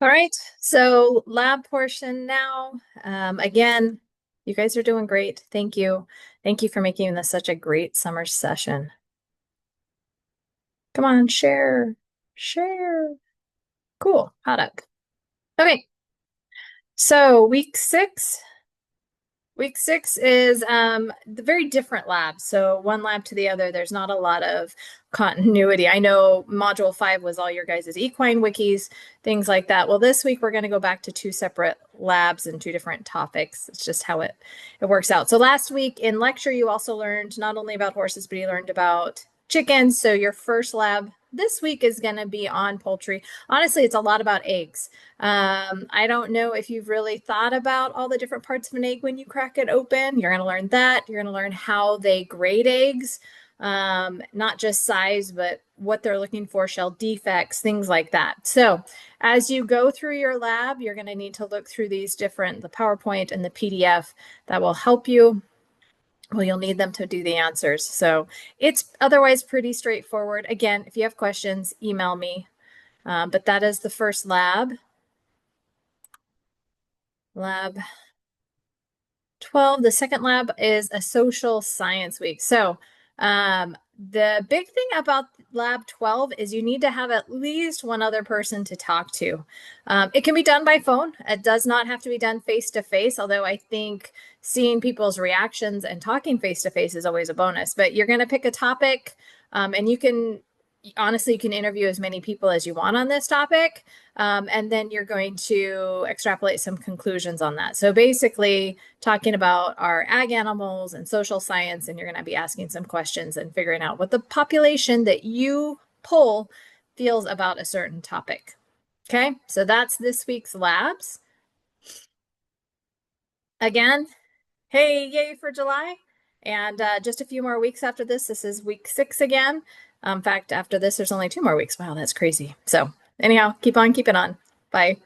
All right, so lab portion now. Again, you guys are doing great. Thank you. Thank you for making this such a great summer session. Come on, share, share. Cool, hot up. Okay, so week six is the very different labs. So one lab to the other, there's not a lot of continuity. I know module 5 was all your guys' equine wikis, things like that. Well, this week we're going to go back to two separate labs and two different topics. It's just how it works out. So last week in lecture, you also learned not only about horses, but you learned about chickens. So your first lab this week is going to be on poultry. Honestly, it's a lot about eggs. I don't know if you've really thought about all the different parts of an egg when you crack it open. You're going to learn that. You're going to learn how they grade eggs, not just size, but what they're looking for, shell defects, things like that. So as you go through your lab, you're going to need to look through these different, the PowerPoint and the PDF that will help you. Well, you'll need them to do the answers. So it's otherwise pretty straightforward. Again, if you have questions, email me. But that is the first lab. Lab 12. The second lab is a social science week. So the big thing about lab 12 is you need to have at least one other person to talk to. It can be done by phone. It does not have to be done face to face, although I think seeing people's reactions and talking face to face is always a bonus. But you're going to pick a topic, and you can honestly, you can interview as many people as you want on this topic. And then you're going to extrapolate some conclusions on that. So basically, talking about our ag animals and social science, and you're going to be asking some questions and figuring out what the population that you poll feels about a certain topic. Okay, so that's this week's labs. Again, hey, yay for July. And just a few more weeks after this is week 6 again. In fact, after this, there's only 2 more weeks. Wow, that's crazy. So, anyhow, keep on keeping on. Bye.